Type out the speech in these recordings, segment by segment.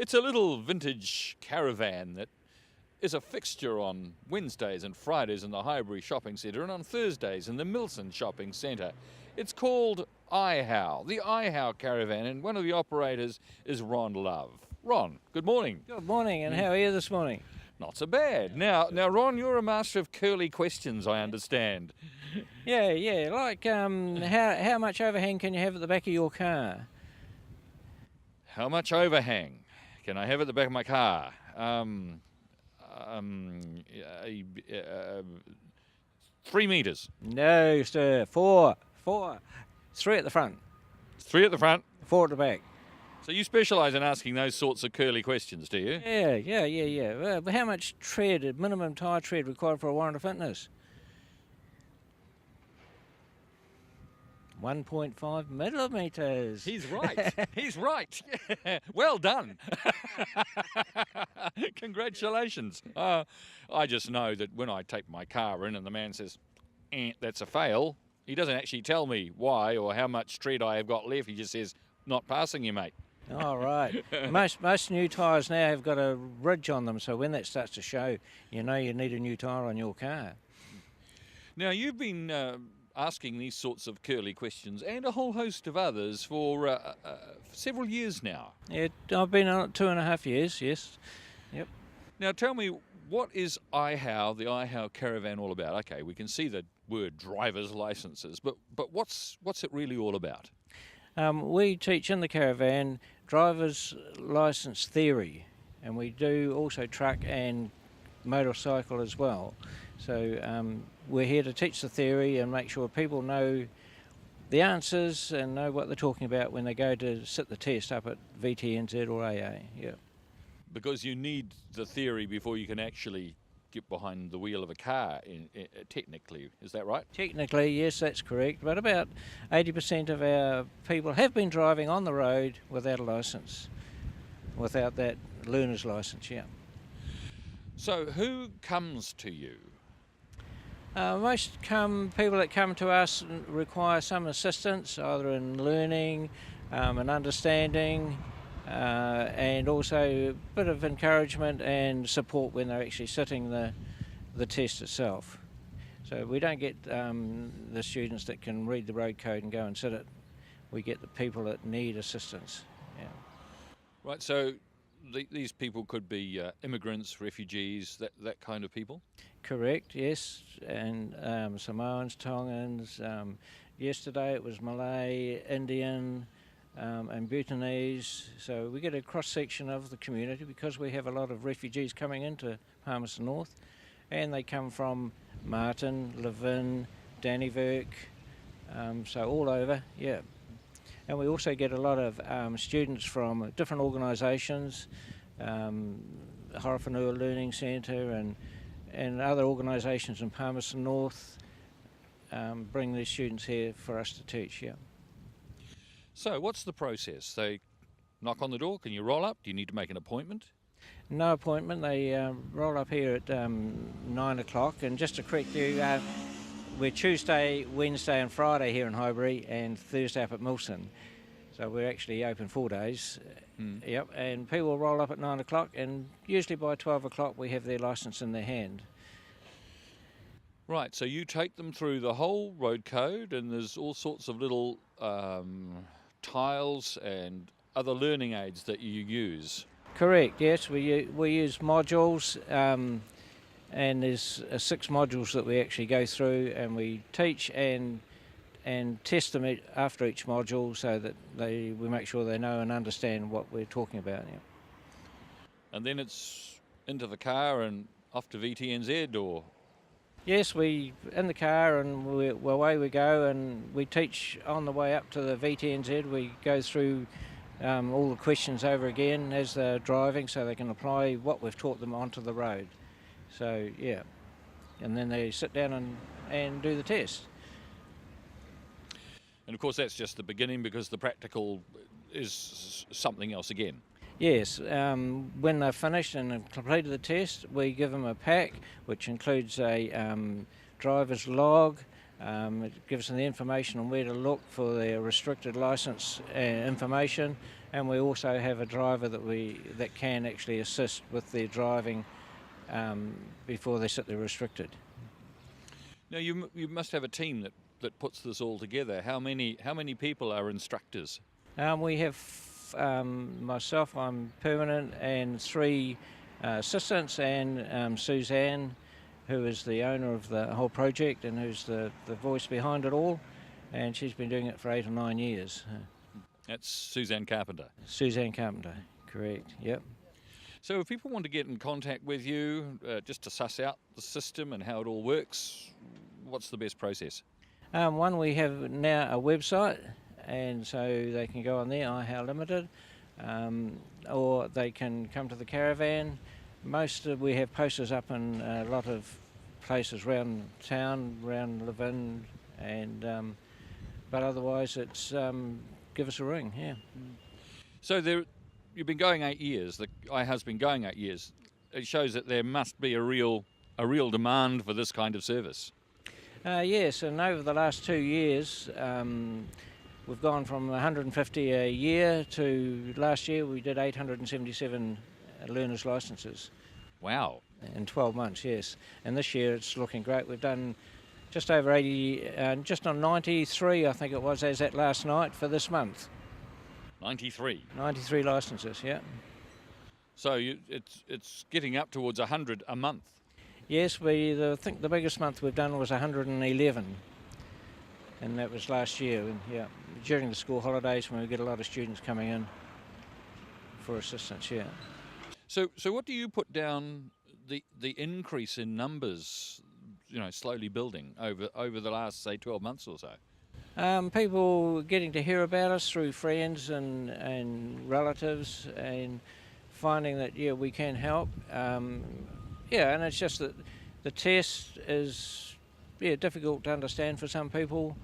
It's a little vintage caravan that is a fixture on Wednesdays and Fridays in the Highbury Shopping Centre and on Thursdays in the Milson Shopping Centre. It's called iHow, the iHow Caravan, and one of the operators is Ron Love. Ron, good morning. Good morning, and how are you this morning? Not so bad. Now, Ron, you're a master of curly questions, I understand. Yeah, like how much overhang can you have at the back of your car? How much overhang can I have at the back of my car? 3 metres. No, sir, four. 3 at the front, 3 at the front. 4 at the back. So you specialise in asking those sorts of curly questions, do you? Yeah. But how much tread, minimum tyre tread required for a warrant of fitness? 1.5 millimetres. He's right. He's right. Well done. Congratulations. I just know that when I take my car in and the man says, that's a fail, he doesn't actually tell me why or how much tread I have got left. He just says, not passing you, mate. All right. Most new tyres now have got a ridge on them, so when that starts to show, you know you need a new tyre on your car. Now, you've been asking these sorts of curly questions and a whole host of others for several years now. Yeah, I've been on it 2.5 years, yes. Yep. Now, tell me, what is iHow, the iHow Caravan, all about? Okay, we can see the word driver's licences, but what's it really all about? We teach in the caravan driver's licence theory, and we do also truck and motorcycle as well. So we're here to teach the theory and make sure people know the answers and know what they're talking about when they go to sit the test up at VTNZ or AA. Yeah. Because you need the theory before you can actually get behind the wheel of a car, technically. Is that right? Technically, yes, that's correct. But about 80% of our people have been driving on the road without a licence, without that learner's licence, yeah. So who comes to you? Most people that come to us require some assistance, either in learning and understanding, and also a bit of encouragement and support when they're actually sitting the test itself. So we don't get the students that can read the road code and go and sit it. We get the people that need assistance. Yeah. Right, so these people could be immigrants, refugees, that kind of people? Correct, yes, and Samoans, Tongans. Yesterday it was Malay, Indian, and Bhutanese. So we get a cross-section of the community because we have a lot of refugees coming into Palmerston North, and they come from Martin, Levin, Dannevirke, so all over, yeah. And we also get a lot of students from different organisations, Horowhenua Learning Centre and other organisations in Palmerston North bring their students here for us to teach, yeah. So what's the process? They knock on the door, can you roll up? Do you need to make an appointment? No appointment, they roll up here at 9 o'clock, and just to correct you, we're Tuesday, Wednesday and Friday here in Highbury and Thursday up at Milson. So we're actually open 4 days. Yep, and people roll up at 9 o'clock and usually by 12 o'clock we have their licence in their hand. Right, so you take them through the whole road code and there's all sorts of little tiles and other learning aids that you use. Correct, yes, we use modules. And there's 6 modules that we actually go through, and we teach and test them after each module so that we make sure they know and understand what we're talking about. Yeah. And then it's into the car and off to VTNZ, or? Yes, we in the car and away we go, and we teach on the way up to the VTNZ. We go through all the questions over again as they're driving so they can apply what we've taught them onto the road. So, yeah, and then they sit down and do the test. And of course that's just the beginning because the practical is something else again. Yes, when they're finished and have completed the test, we give them a pack which includes a driver's log. It gives them the information on where to look for their restricted licence information, and we also have a driver that can actually assist with their driving before they sit there restricted. Now you must have a team that puts this all together. How many people are instructors? We have myself, I'm permanent, and 3 assistants, and Suzanne, who is the owner of the whole project and who's the voice behind it all, and she's been doing it for 8 or 9 years. That's Suzanne Carpenter. Suzanne Carpenter, correct, yep. So if people want to get in contact with you, just to suss out the system and how it all works, what's the best process? One, we have now a website, and so they can go on there, iHow Limited, or they can come to the Caravan. We have posters up in a lot of places around town, around Levin, and but otherwise it's give us a ring, yeah. So you've been going 8 years. The iHow's been going 8 years. It shows that there must be a real demand for this kind of service. Yes, and over the last 2 years, we've gone from 150 a year to last year we did 877 learners' licences. Wow. In 12 months, yes. And this year it's looking great. We've done just over 80, just on 93, I think it was, as at last night for this month. 93. 93 licences, yeah. So it's getting up towards 100 a month. Yes, I think the biggest month we've done was 111, and that was last year. And, yeah, during the school holidays when we get a lot of students coming in for assistance, yeah. So what do you put down the increase in numbers, slowly building over the last, say, 12 months or so? People getting to hear about us through friends and relatives, and finding that, yeah, we can help. Yeah, and it's just that the test is difficult to understand for some people,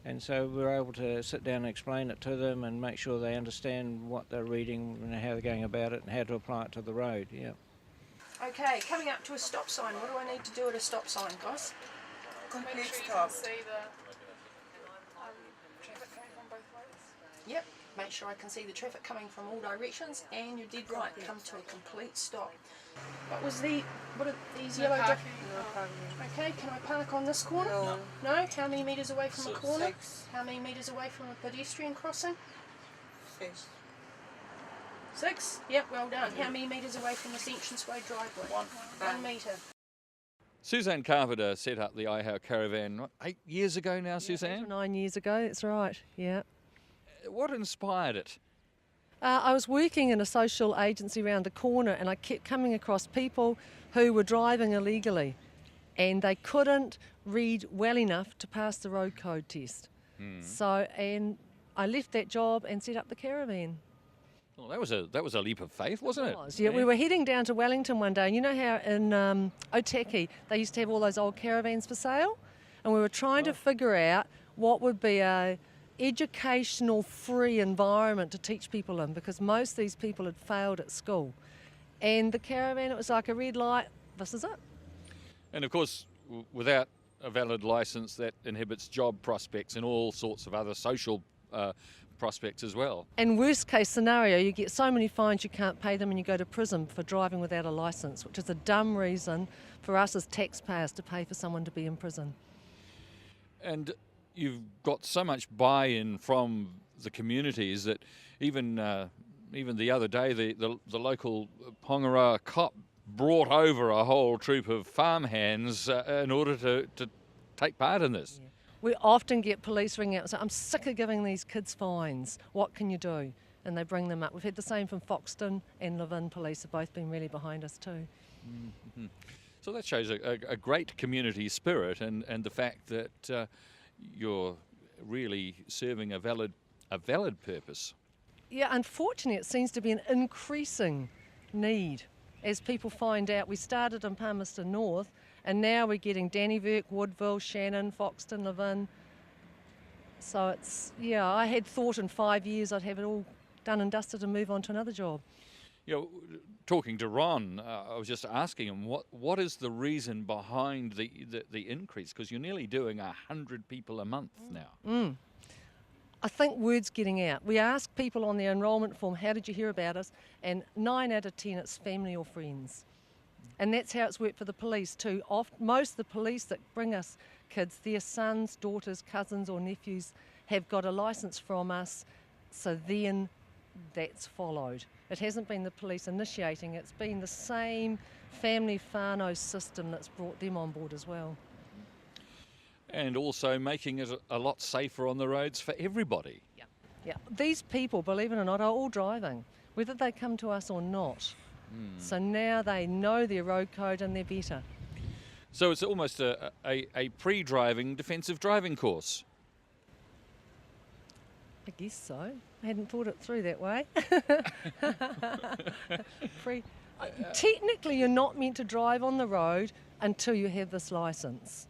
and so we're able to sit down and explain it to them and make sure they understand what they're reading and how they're going about it and how to apply it to the road, yeah. Okay, coming up to a stop sign. What do I need to do at a stop sign, guys? Complete Make sure you stop. can see the traffic coming from both ways. Yep, make sure I can see the traffic coming from all directions, and you're dead right, come to a complete stop. What are these yellow parking. Okay, can I park on this corner? No. No? How many metres away from the corner? 6. How many metres away from a pedestrian crossing? 6. 6? Yep, well done. How many metres away from this entranceway driveway? 1 metre. Suzanne Carpenter set up the iHow Caravan 8 years ago now, Suzanne? 8 or 9 years ago, that's right, yeah. What inspired it? I was working in a social agency around the corner, and I kept coming across people who were driving illegally, and they couldn't read well enough to pass the road code test. And I left that job and set up the Caravan. Well, that was a leap of faith, wasn't it? Yeah, we were heading down to Wellington one day, and you know how in Otaki they used to have all those old caravans for sale? And we were trying to figure out what would be a educational free environment to teach people in, because most of these people had failed at school. And the Caravan, it was like a red light, this is it. And of course, without a valid licence, that inhibits job prospects and all sorts of other social prospects as well. And worst case scenario, you get so many fines you can't pay them and you go to prison for driving without a licence, which is a dumb reason for us as taxpayers to pay for someone to be in prison. And you've got so much buy-in from the communities that even the other day, the local Pongaroa cop brought over a whole troop of farmhands in order to take part in this. Yeah. We often get police ringing out and say, I'm sick of giving these kids fines, what can you do? And they bring them up. We've had the same from Foxton and Levin Police have both been really behind us too. Mm-hmm. So that shows a great community spirit and the fact that you're really serving a valid purpose. Yeah, unfortunately it seems to be an increasing need as people find out. We started in Palmerston North and now we're getting Dannyverk, Woodville, Shannon, Foxton, Levin. So it's, yeah, I had thought in 5 years I'd have it all done and dusted and move on to another job. You know, talking to Ron, I was just asking him what is the reason behind the increase, because you're nearly doing 100 people a month now. I think word's getting out. We ask people on their enrolment form, how did you hear about us? And 9 out of 10, it's family or friends. And that's how it's worked for the police too. Most of the police that bring us kids, their sons, daughters, cousins or nephews have got a licence from us, so then that's followed. It hasn't been the police initiating, it's been the same family whānau system that's brought them on board as well. And also making it a lot safer on the roads for everybody. Yeah, these people, believe it or not, are all driving, whether they come to us or not. So now they know their road code and they're better. So it's almost a pre-driving defensive driving course. I guess so. I hadn't thought it through that way. Technically, you're not meant to drive on the road until you have this licence.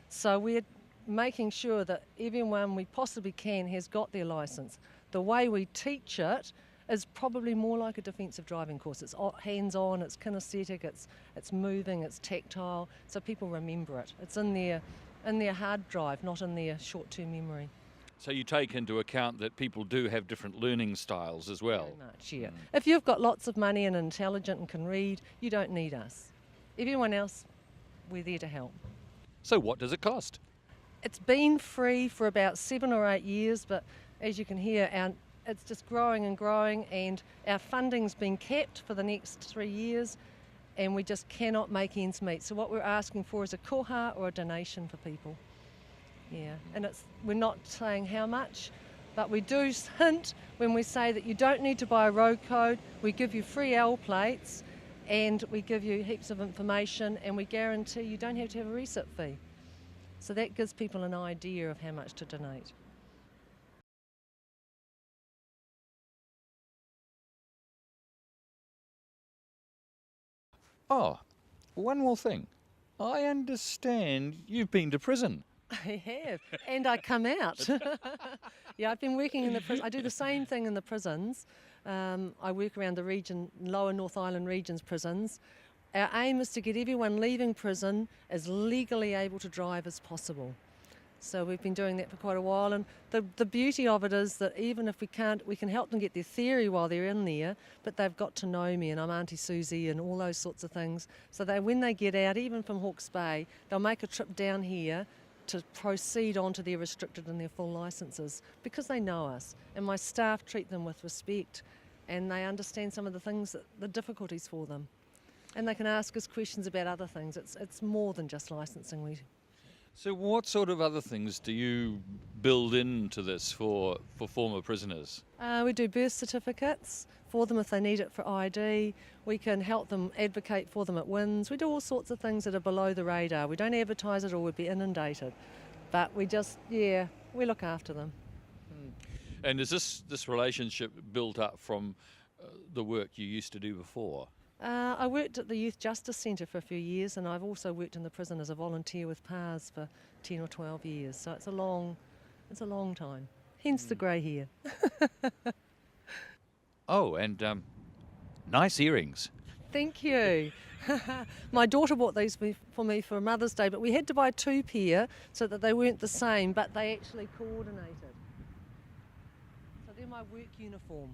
So we're making sure that everyone we possibly can has got their licence. The way we teach it is probably more like a defensive driving course. It's hands-on, it's kinesthetic, it's moving, it's tactile, so people remember it. It's in their hard drive, not in their short-term memory. So you take into account that people do have different learning styles as well. Very much, yeah. If you've got lots of money and intelligent and can read, you don't need us. Everyone else, we're there to help. So what does it cost? It's been free for about 7 or 8 years, but as you can hear, it's just growing and growing, and our funding's been capped for the next 3 years, and we just cannot make ends meet. So what we're asking for is a koha or a donation for people. Yeah, and we're not saying how much, but we do hint when we say that you don't need to buy a road code. We give you free L plates, and we give you heaps of information, and we guarantee you don't have to have a resit fee. So that gives people an idea of how much to donate. Oh, one more thing. I understand you've been to prison. I have, and I come out. Yeah, I've been working in the prison. I do the same thing in the prisons. I work around the region, Lower North Island region's prisons. Our aim is to get everyone leaving prison as legally able to drive as possible. So we've been doing that for quite a while, and the beauty of it is that even if we can't, we can help them get their theory while they're in there, but they've got to know me, and I'm Auntie Susie and all those sorts of things. So when they get out, even from Hawke's Bay, they'll make a trip down here to proceed on to their restricted and their full licences because they know us, and my staff treat them with respect, and they understand some of the things, the difficulties for them, and they can ask us questions about other things. It's more than just licensing. So what sort of other things do you build into this for former prisoners? We do birth certificates for them if they need it for ID. We can help them advocate for them at WINS. We do all sorts of things that are below the radar. We don't advertise it or we'd be inundated. But we just, we look after them. And is this relationship built up from the work you used to do before? I worked at the Youth Justice Centre for a few years, and I've also worked in the prison as a volunteer with PARS for 10 or 12 years. So it's a long time. Hence the grey hair. Oh, and nice earrings. Thank you. My daughter bought these for me for Mother's Day, but we had to buy 2 pair so that they weren't the same, but they actually coordinated. So they're my work uniform.